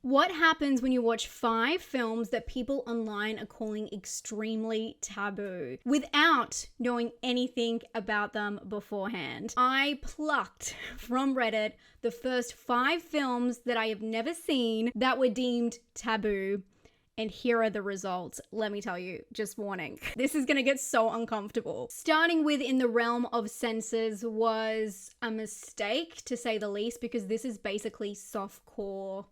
What happens when you watch 5 films that people online are calling extremely taboo without knowing anything about them beforehand? I plucked from Reddit the first 5 films that I have never seen that were deemed taboo. And here are the results. Let me tell you, just warning. This is gonna get so uncomfortable. Starting with In the Realm of Senses was a mistake, to say the least, because this is basically softcore.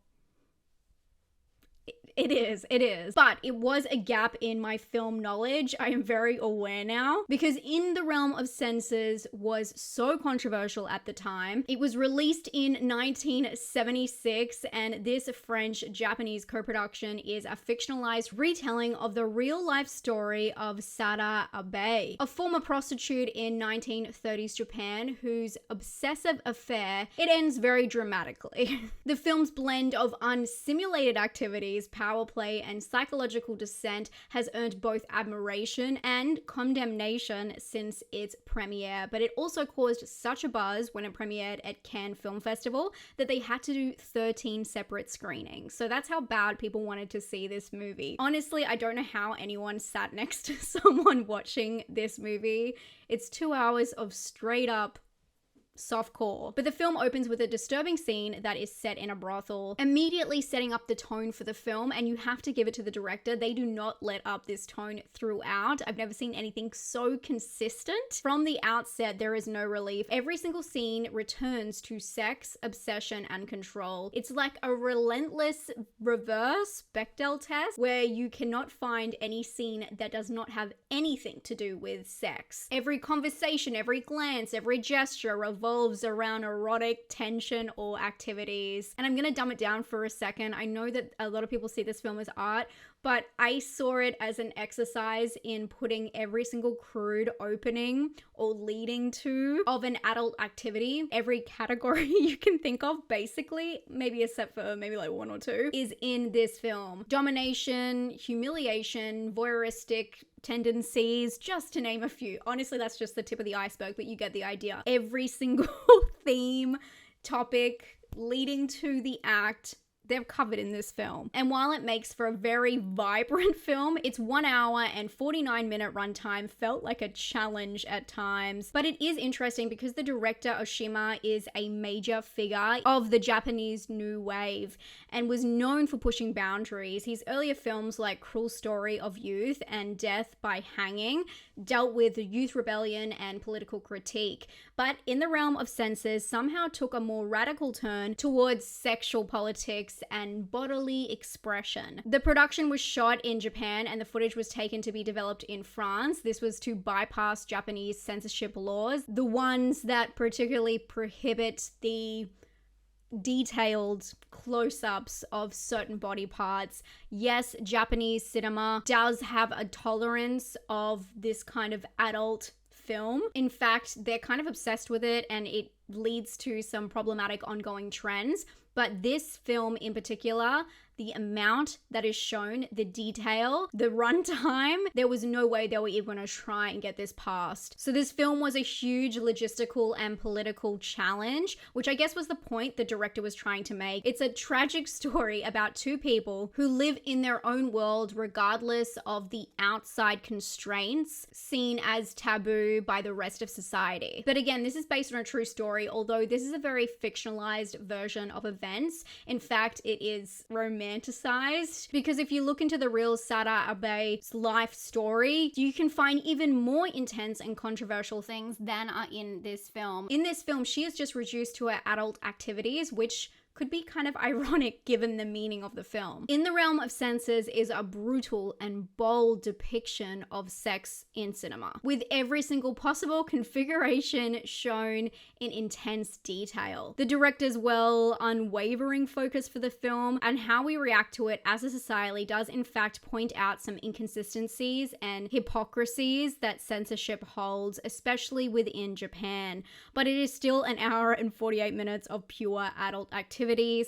It is. But it was a gap in my film knowledge. I am very aware now, because In the Realm of Senses was so controversial at the time. It was released in 1976, and this French-Japanese co-production is a fictionalized retelling of the real-life story of Sada Abe, a former prostitute in 1930s Japan whose obsessive affair, it ends very dramatically. The film's blend of unsimulated activities, power play, and psychological descent has earned both admiration and condemnation since its premiere, but it also caused such a buzz when it premiered at Cannes Film Festival that they had to do 13 separate screenings. So that's how bad people wanted to see this movie. Honestly, I don't know how anyone sat next to someone watching this movie. It's 2 hours of straight up softcore. But the film opens with a disturbing scene that is set in a brothel, immediately setting up the tone for the film, and you have to give it to the director. They do not let up this tone throughout. I've never seen anything so consistent. From the outset, there is no relief. Every single scene returns to sex, obsession, and control. It's like a relentless reverse Bechdel test where you cannot find any scene that does not have anything to do with sex. Every conversation, every glance, every gesture revolves around erotic tension or activities. And I'm gonna dumb it down for a second. I know that a lot of people see this film as art, but I saw it as an exercise in putting every single crude opening or leading to of an adult activity, every category you can think of, basically, maybe except for maybe like 1 or 2, is in this film. Domination, humiliation, voyeuristic tendencies, just to name a few. Honestly, that's just the tip of the iceberg, but you get the idea. Every single theme, topic, leading to the act, they've covered in this film. And while it makes for a very vibrant film, its 1 hour and 49-minute runtime felt like a challenge at times. But it is interesting because the director Oshima is a major figure of the Japanese New Wave and was known for pushing boundaries. His earlier films like Cruel Story of Youth and Death by Hanging dealt with youth rebellion and political critique. But In the Realm of Senses somehow took a more radical turn towards sexual politics and bodily expression. The production was shot in Japan and the footage was taken to be developed in France. This was to bypass Japanese censorship laws, the ones that particularly prohibit the detailed close-ups of certain body parts. Yes, Japanese cinema does have a tolerance of this kind of adult film. In fact, they're kind of obsessed with it and it leads to some problematic ongoing trends. But this film in particular, the amount that is shown, the detail, the runtime, there was no way they were even going to try and get this passed. So this film was a huge logistical and political challenge, which I guess was the point the director was trying to make. It's a tragic story about 2 people who live in their own world regardless of the outside constraints seen as taboo by the rest of society. But again, this is based on a true story, although this is a very fictionalized version of events. In fact, it is romanticized, because if you look into the real Sada Abe's life story, you can find even more intense and controversial things than are in this film. In this film, she is just reduced to her adult activities, which could be kind of ironic given the meaning of the film. In the Realm of Senses is a brutal and bold depiction of sex in cinema, with every single possible configuration shown in intense detail. The director's unwavering focus for the film and how we react to it as a society does in fact point out some inconsistencies and hypocrisies that censorship holds, especially within Japan. But it is still an hour and 48 minutes of pure adult activity.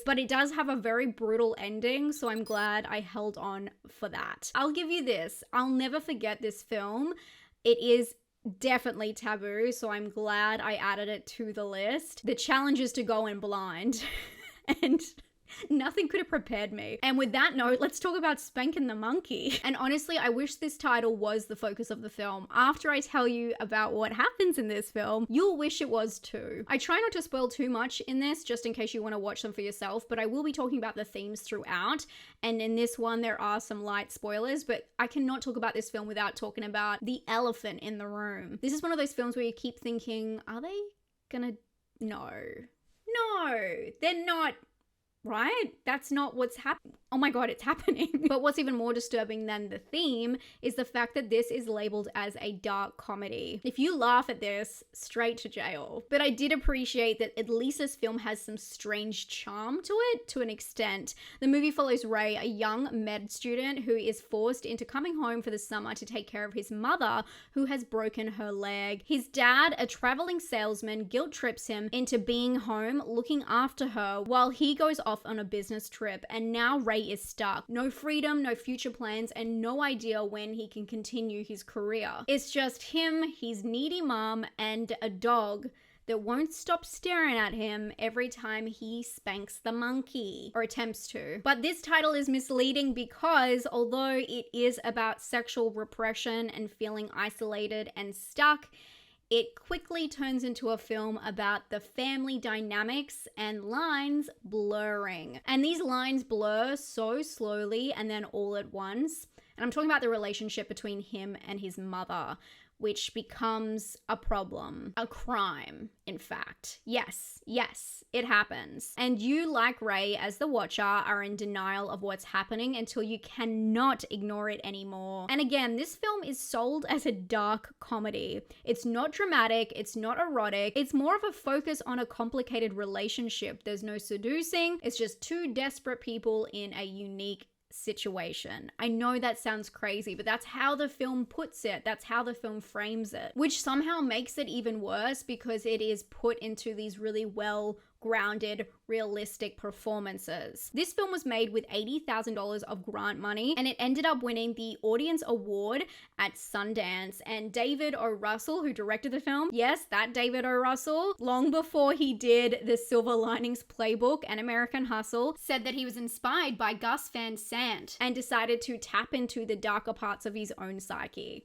But it does have a very brutal ending, so I'm glad I held on for that. I'll give you this. I'll never forget this film. It is definitely taboo, so I'm glad I added it to the list. The challenge is to go in blind. And Nothing could have prepared me. And with that note, let's talk about Spanking the Monkey. And honestly, I wish this title was the focus of the film. After I tell you about what happens in this film, you'll wish it was too. I try not to spoil too much in this, just in case you want to watch them for yourself, but I will be talking about the themes throughout. And in this one, there are some light spoilers, but I cannot talk about this film without talking about the elephant in the room. This is one of those films where you keep thinking, are they gonna... No, they're not. Right? That's not what's happening. Oh my god, it's happening. But what's even more disturbing than the theme is the fact that this is labeled as a dark comedy. If you laugh at this, straight to jail. But I did appreciate that at least this film has some strange charm to it, to an extent. The movie follows Ray, a young med student who is forced into coming home for the summer to take care of his mother, who has broken her leg. His dad, a traveling salesman, guilt trips him into being home looking after her while he goes off on a business trip, and now Ray is stuck. No freedom, no future plans, and no idea when he can continue his career. It's just him, his needy mom, and a dog that won't stop staring at him every time he spanks the monkey, or attempts to. But this title is misleading because although it is about sexual repression and feeling isolated and stuck, it quickly turns into a film about the family dynamics and lines blurring. And these lines blur so slowly and then all at once. And I'm talking about the relationship between him and his mother, which becomes a problem, a crime, in fact. Yes, it happens. And you, like Ray, as the watcher, are in denial of what's happening until you cannot ignore it anymore. And again, this film is sold as a dark comedy. It's not dramatic, it's not erotic, it's more of a focus on a complicated relationship. There's no seducing, it's just two desperate people in a unique situation. I know that sounds crazy, but that's how the film puts it. That's how the film frames it, which somehow makes it even worse because it is put into these really well grounded, realistic performances. This film was made with $80,000 of grant money, and it ended up winning the Audience Award at Sundance. And David O. Russell, who directed the film, yes, that David O. Russell, long before he did The Silver Linings Playbook and American Hustle, said that he was inspired by Gus Van Sant and decided to tap into the darker parts of his own psyche.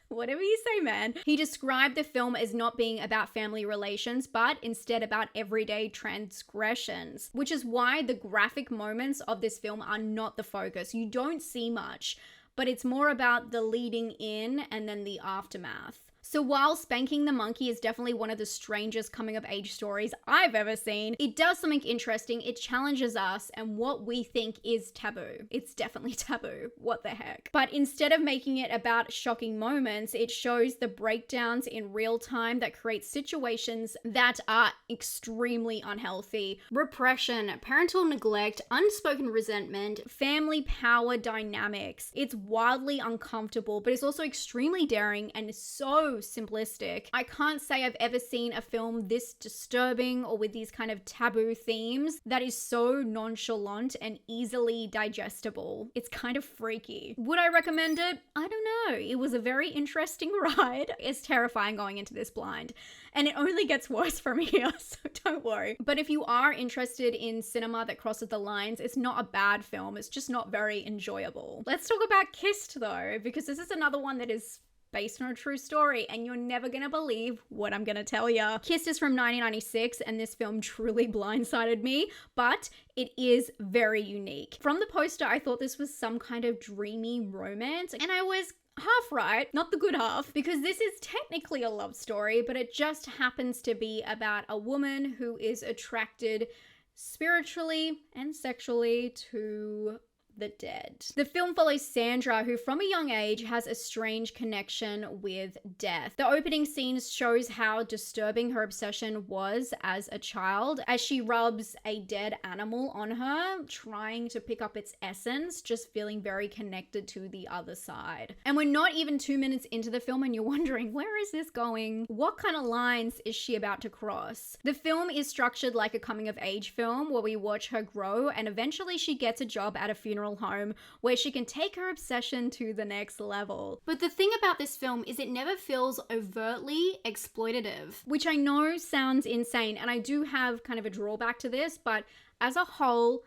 Whatever you say, man. He described the film as not being about family relations, but instead about everyday transgressions, which is why the graphic moments of this film are not the focus. You don't see much, but it's more about the leading in and then the aftermath. So while Spanking the Monkey is definitely one of the strangest coming of age stories I've ever seen, it does something interesting. It challenges us and what we think is taboo. It's definitely taboo. What the heck? But instead of making it about shocking moments, it shows the breakdowns in real time that create situations that are extremely unhealthy. Repression, parental neglect, unspoken resentment, family power dynamics. It's wildly uncomfortable, but it's also extremely daring and so simplistic. I can't say I've ever seen a film this disturbing or with these kind of taboo themes that is so nonchalant and easily digestible. It's kind of freaky. Would I recommend it? I don't know. It was a very interesting ride. It's terrifying going into this blind. And it only gets worse from here, so don't worry. But if you are interested in cinema that crosses the lines, it's not a bad film. It's just not very enjoyable. Let's talk about Kissed though, because this is another one that is based on a true story, and you're never gonna believe what I'm gonna tell ya. Kissed is from 1996, and this film truly blindsided me, but it is very unique. From the poster, I thought this was some kind of dreamy romance, and I was half right, not the good half, because this is technically a love story, but it just happens to be about a woman who is attracted spiritually and sexually to the dead. The film follows Sandra, who from a young age has a strange connection with death. The opening scene shows how disturbing her obsession was as a child, as she rubs a dead animal on her, trying to pick up its essence, just feeling very connected to the other side. And we're not even 2 minutes into the film and you're wondering, where is this going? What kind of lines is she about to cross? The film is structured like a coming of age film where we watch her grow, and eventually she gets a job at a funeral home where she can take her obsession to the next level. But the thing about this film is it never feels overtly exploitative, which I know sounds insane, and I do have kind of a drawback to this, but as a whole,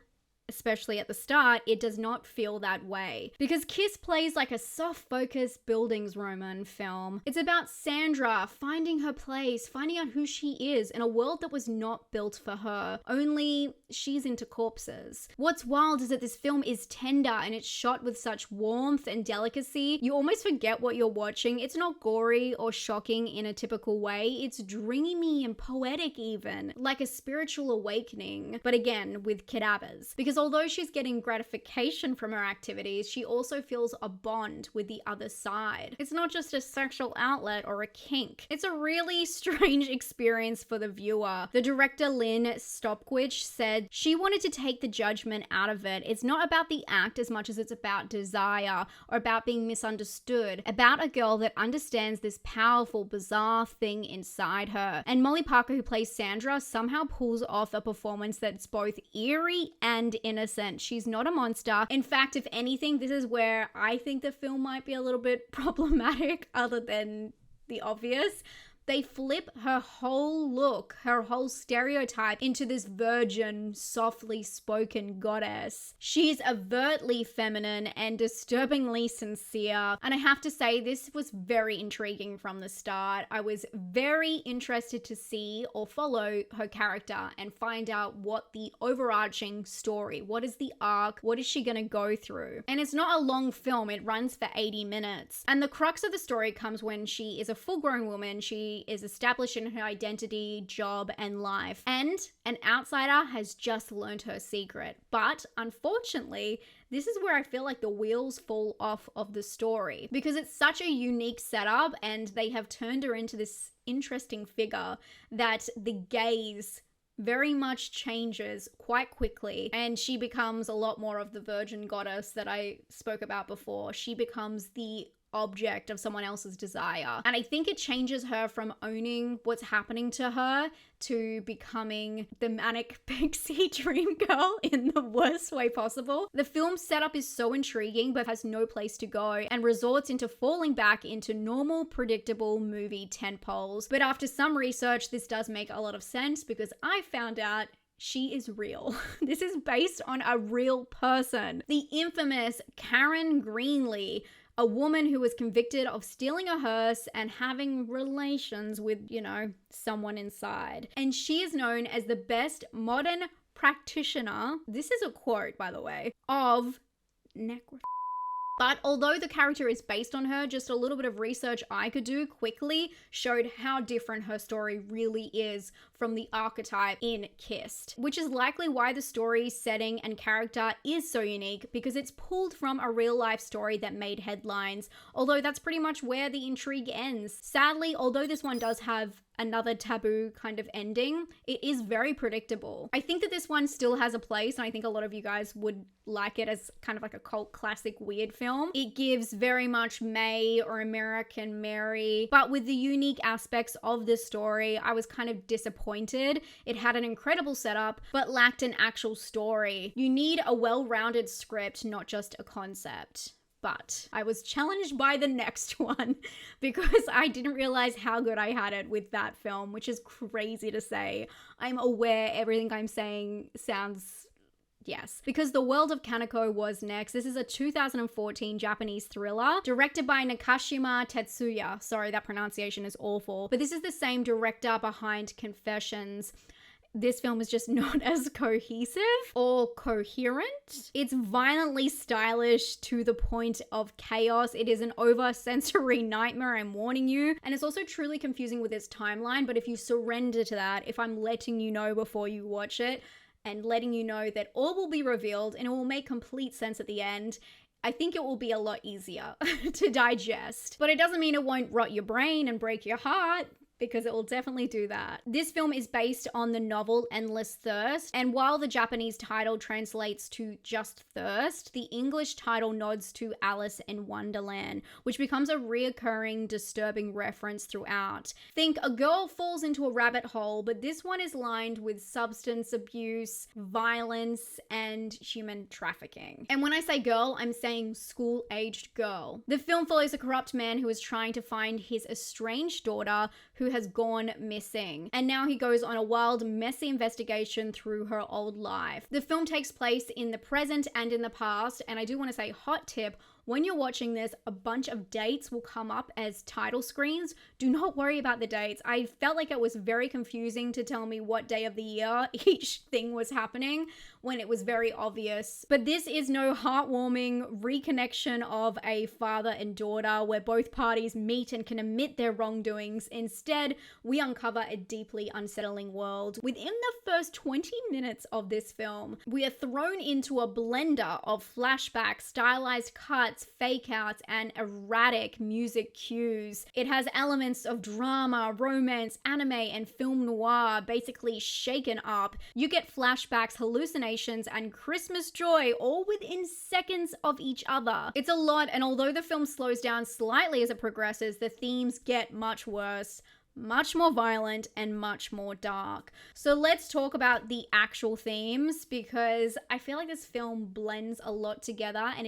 especially at the start, it does not feel that way. Because Kiss plays like a soft-focused Bildungsroman film. It's about Sandra finding her place, finding out who she is in a world that was not built for her. Only she's into corpses. What's wild is that this film is tender and it's shot with such warmth and delicacy. You almost forget what you're watching. It's not gory or shocking in a typical way. It's dreamy and poetic even, like a spiritual awakening, but again, with cadavers. Because although she's getting gratification from her activities, she also feels a bond with the other side. It's not just a sexual outlet or a kink. It's a really strange experience for the viewer. The director Lynn Stopkwich said she wanted to take the judgment out of it. It's not about the act as much as it's about desire or about being misunderstood, about a girl that understands this powerful, bizarre thing inside her. And Molly Parker, who plays Sandra, somehow pulls off a performance that's both eerie and innocent. She's not a monster. In fact, if anything, this is where I think the film might be a little bit problematic, other than the obvious. They flip her whole look, her whole stereotype into this virgin, softly spoken goddess. She's overtly feminine and disturbingly sincere. And I have to say, this was very intriguing from the start. I was very interested to see or follow her character and find out what the overarching story, what is the arc, what is she gonna go through? And it's not a long film, it runs for 80 minutes. And the crux of the story comes when she is a full-grown woman. She is established in her identity, job, and life. And an outsider has just learned her secret. But unfortunately, this is where I feel like the wheels fall off of the story, because it's such a unique setup and they have turned her into this interesting figure that the gaze very much changes quite quickly, and she becomes a lot more of the virgin goddess that I spoke about before. She becomes the object of someone else's desire. And I think it changes her from owning what's happening to her to becoming the manic pixie dream girl in the worst way possible. The film's setup is so intriguing but has no place to go and resorts into falling back into normal, predictable movie tentpoles. But after some research, this does make a lot of sense because I found out she is real. This is based on a real person. The infamous Karen Greenlee, a woman who was convicted of stealing a hearse and having relations with, someone inside. And she is known as the best modern practitioner, this is a quote, by the way, of necrophilia. But although the character is based on her, just a little bit of research I could do quickly showed how different her story really is from the archetype in Kissed, which is likely why the story, setting, and character is so unique, because it's pulled from a real-life story that made headlines, although that's pretty much where the intrigue ends. Sadly, although this one does have another taboo kind of ending, it is very predictable. I think that this one still has a place, and I think a lot of you guys would like it as kind of like a cult classic weird film. It gives very much May or American Mary, but with the unique aspects of this story, I was kind of disappointed. It had an incredible setup, but lacked an actual story. You need a well-rounded script, not just a concept. But I was challenged by the next one because I didn't realize how good I had it with that film, which is crazy to say. I'm aware everything I'm saying sounds... Yes, because The World of Kaneko was next. This is a 2014 Japanese thriller directed by Nakashima Tetsuya. Sorry, that pronunciation is awful. But this is the same director behind Confessions. This film is just not as cohesive or coherent. It's violently stylish to the point of chaos. It is an over-sensory nightmare, I'm warning you. And it's also truly confusing with its timeline, but if you surrender to that, if I'm letting you know before you watch it, and letting you know that all will be revealed and it will make complete sense at the end, I think it will be a lot easier to digest. But it doesn't mean it won't rot your brain and break your heart, because it will definitely do that. This film is based on the novel Endless Thirst, and while the Japanese title translates to just Thirst, the English title nods to Alice in Wonderland, which becomes a reoccurring, disturbing reference throughout. Think a girl falls into a rabbit hole, but this one is lined with substance abuse, violence, and human trafficking. And when I say girl, I'm saying school-aged girl. The film follows a corrupt man who is trying to find his estranged daughter, who who has gone missing. And now he goes on a wild, messy investigation through her old life. The film takes place in the present and in the past, and I do want to say, hot tip, when you're watching this, a bunch of dates will come up as title screens. Do not worry about the dates. I felt like it was very confusing to tell me what day of the year each thing was happening when it was very obvious. But this is no heartwarming reconnection of a father and daughter where both parties meet and can admit their wrongdoings. Instead, we uncover a deeply unsettling world. Within the first 20 minutes of this film, we are thrown into a blender of flashbacks, stylized cuts, fake outs, and erratic music cues. It has elements of drama, romance, anime, and film noir basically shaken up. You get flashbacks, hallucinations, and Christmas joy all within seconds of each other. It's a lot, and although the film slows down slightly as it progresses, the themes get much worse, much more violent, and much more dark. So let's talk about the actual themes, because I feel like this film blends a lot together, and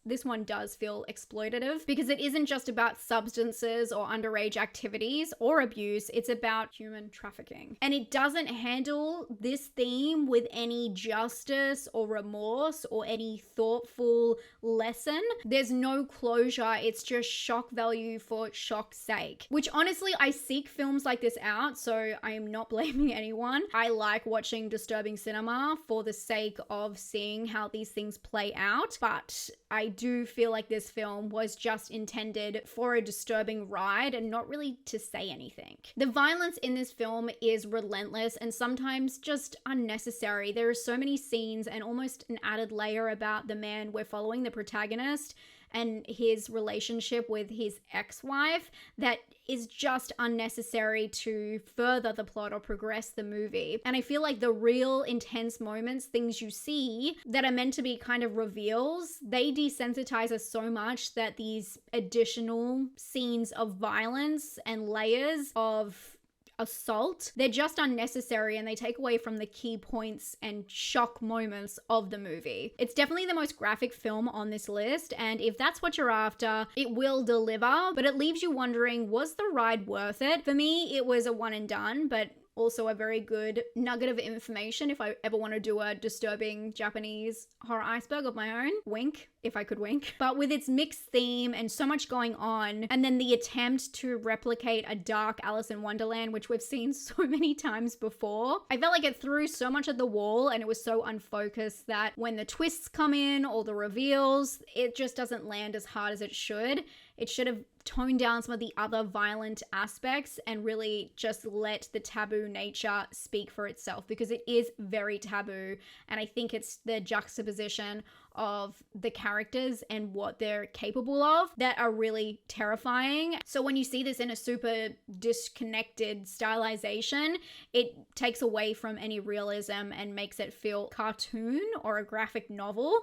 this one does feel exploitative, because it isn't just about substances or underage activities or abuse, it's about human trafficking. And it doesn't handle this theme with any justice or remorse or any thoughtful lesson. There's no closure, it's just shock value for shock's sake, which honestly, I seek films like this out, so I am not blaming anyone. I like watching disturbing cinema for the sake of seeing how these things play out, but I do feel like this film was just intended for a disturbing ride and not really to say anything. The violence in this film is relentless and sometimes just unnecessary. There are so many scenes and almost an added layer about the man we're following, the protagonist, and his relationship with his ex-wife that is just unnecessary to further the plot or progress the movie. And I feel like the real intense moments, things you see that are meant to be kind of reveals, they desensitize us so much that these additional scenes of violence and layers of assault, they're just unnecessary and they take away from the key points and shock moments of the movie. It's definitely the most graphic film on this list, and if that's what you're after, it will deliver, but it leaves you wondering, was the ride worth it? For me, it was a one and done, but also a very good nugget of information if I ever want to do a disturbing Japanese horror iceberg of my own. Wink, if I could wink. But with its mixed theme and so much going on, and then the attempt to replicate a dark Alice in Wonderland, which we've seen so many times before, I felt like it threw so much at the wall and it was so unfocused that when the twists come in or the reveals, it just doesn't land as hard as it should. It should have toned down some of the other violent aspects and really just let the taboo nature speak for itself, because it is very taboo. And I think it's the juxtaposition of the characters and what they're capable of that are really terrifying. So when you see this in a super disconnected stylization, it takes away from any realism and makes it feel cartoon or a graphic novel.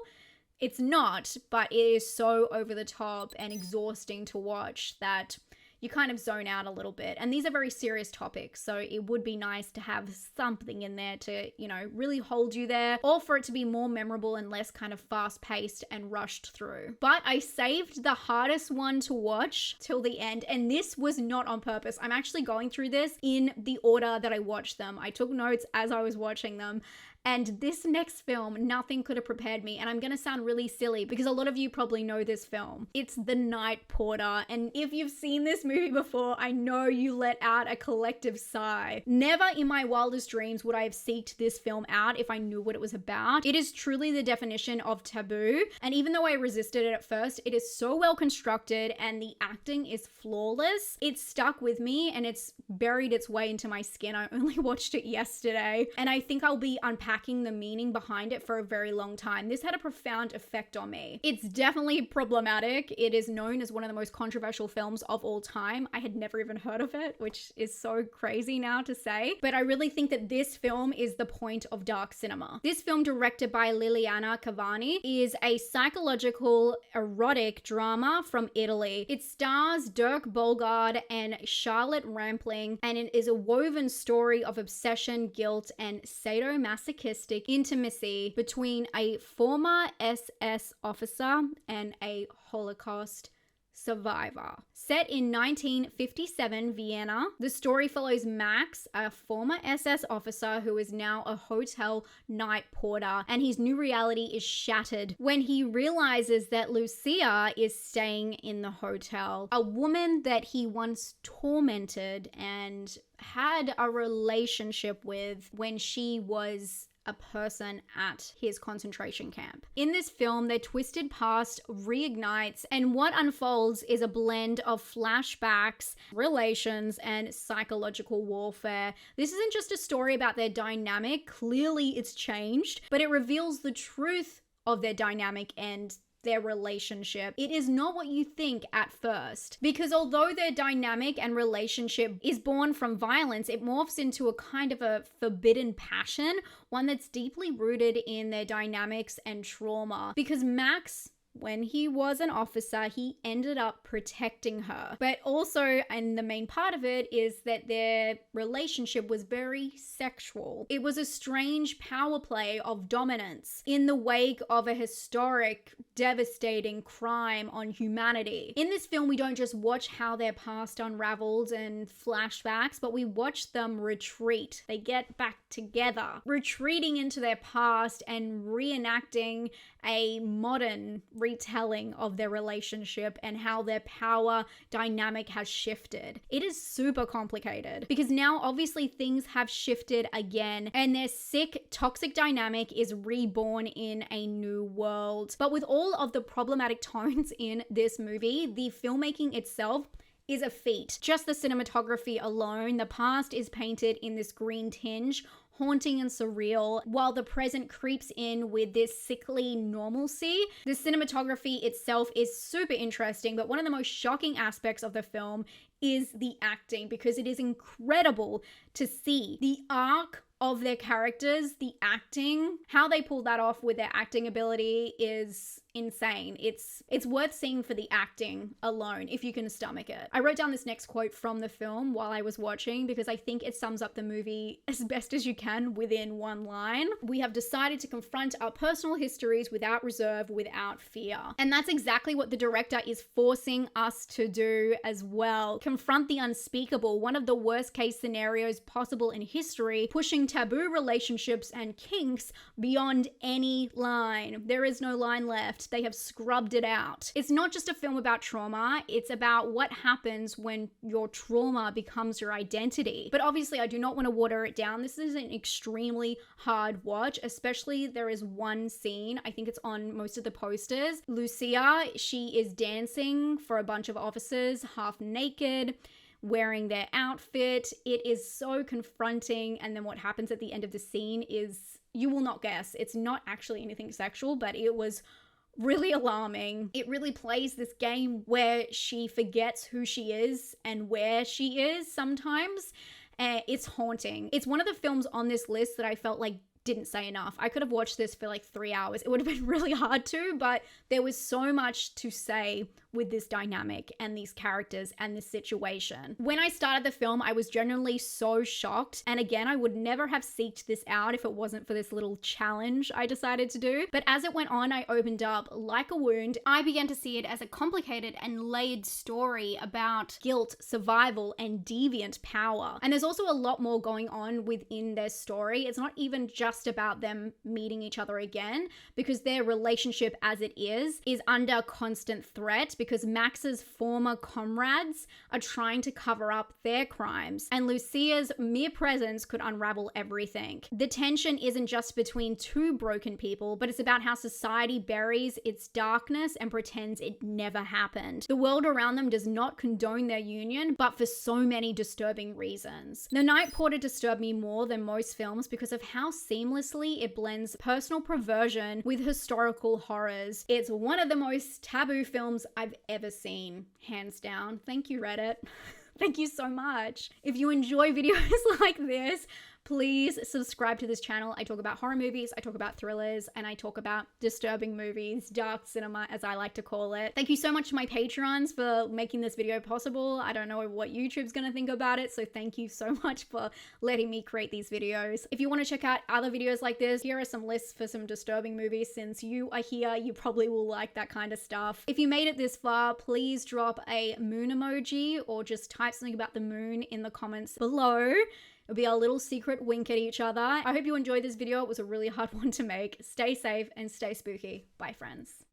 It's not, but it is so over the top and exhausting to watch that you kind of zone out a little bit. And these are very serious topics, so it would be nice to have something in there to, really hold you there, or for it to be more memorable and less kind of fast-paced and rushed through. But I saved the hardest one to watch till the end, and this was not on purpose. I'm actually going through this in the order that I watched them. I took notes as I was watching them. And this next film, nothing could have prepared me. And I'm going to sound really silly because a lot of you probably know this film. It's The Night Porter. And if you've seen this movie before, I know you let out a collective sigh. Never in my wildest dreams would I have seeked this film out if I knew what it was about. It is truly the definition of taboo. And even though I resisted it at first, it is so well constructed and the acting is flawless. It stuck with me and it's buried its way into my skin. I only watched it yesterday. And I think I'll be unpacking the meaning behind it for a very long time. This had a profound effect on me. It's definitely problematic. It is known as one of the most controversial films of all time. I had never even heard of it, which is so crazy now to say. But I really think that this film is the point of dark cinema. This film, directed by Liliana Cavani, is a psychological erotic drama from Italy. It stars Dirk Bogarde and Charlotte Rampling, and it is a woven story of obsession, guilt, and sadomasochistic intimacy between a former SS officer and a Holocaust Survivor. Set in 1957 Vienna, the story follows Max, a former SS officer who is now a hotel night porter, and his new reality is shattered when he realizes that Lucia is staying in the hotel, a woman that he once tormented and had a relationship with when she was a person at his concentration camp. In this film, their twisted past reignites, and what unfolds is a blend of flashbacks, relations, and psychological warfare. This isn't just a story about their dynamic, clearly it's changed, but it reveals the truth of their dynamic and their relationship. It is not what you think at first, because although their dynamic and relationship is born from violence, it morphs into a kind of a forbidden passion, one that's deeply rooted in their dynamics and trauma. Because Max, when he was an officer, he ended up protecting her. But also, and the main part of it, is that their relationship was very sexual. It was a strange power play of dominance in the wake of a historic, devastating crime on humanity. In this film, we don't just watch how their past unraveled and flashbacks, but we watch them retreat. They get back together, retreating into their past and reenacting a modern retelling of their relationship and how their power dynamic has shifted. It is super complicated because now obviously things have shifted again and their sick, toxic dynamic is reborn in a new world. But with all of the problematic tones in this movie, the filmmaking itself is a feat. Just the cinematography alone, the past is painted in this green tinge, haunting and surreal, while the present creeps in with this sickly normalcy. The cinematography itself is super interesting, but one of the most shocking aspects of the film is the acting, because it is incredible to see the arc of their characters, the acting, how they pull that off with their acting ability is insane. It's worth seeing for the acting alone if you can stomach it. I wrote down this next quote from the film while I was watching because I think it sums up the movie as best as you can within one line. "We have decided to confront our personal histories without reserve, without fear." And that's exactly what the director is forcing us to do as well. Confront the unspeakable, one of the worst case scenarios possible in history, pushing taboo relationships and kinks beyond any line. There is no line left. They have scrubbed it out. It's not just a film about trauma, it's about what happens when your trauma becomes your identity. But obviously, I do not want to water it down. This is an extremely hard watch, especially there is one scene, I think it's on most of the posters. Lucia, she is dancing for a bunch of officers, half naked, wearing their outfit. It is so confronting, and then what happens at the end of the scene is, you will not guess, it's not actually anything sexual, but it was really alarming. It really plays this game where she forgets who she is and where she is sometimes. It's haunting. It's one of the films on this list that I felt like didn't say enough. I could have watched this for like 3 hours. It would have been really hard to, but there was so much to say with this dynamic and these characters and this situation. When I started the film, I was genuinely so shocked. And again, I would never have seeked this out if it wasn't for this little challenge I decided to do. But as it went on, I opened up like a wound. I began to see it as a complicated and layered story about guilt, survival, and deviant power. And there's also a lot more going on within their story. It's not even just about them meeting each other again, because their relationship as it is under constant threat, because Max's former comrades are trying to cover up their crimes, and Lucia's mere presence could unravel everything. The tension isn't just between two broken people, but it's about how society buries its darkness and pretends it never happened. The world around them does not condone their union, but for so many disturbing reasons. The Night Porter disturbed me more than most films because of how seamlessly it blends personal perversion with historical horrors. It's one of the most taboo films I've ever seen, hands down. Thank you, Reddit. Thank you so much. If you enjoy videos like this, please subscribe to this channel. I talk about horror movies, I talk about thrillers, and I talk about disturbing movies, dark cinema, as I like to call it. Thank you so much to my Patreons for making this video possible. I don't know what YouTube's gonna think about it, so thank you so much for letting me create these videos. If you want to check out other videos like this, here are some lists for some disturbing movies. Since you are here, you probably will like that kind of stuff. If you made it this far, please drop a moon emoji or just type something about the moon in the comments below. It'll be our little secret wink at each other. I hope you enjoyed this video. It was a really hard one to make. Stay safe and stay spooky. Bye, friends.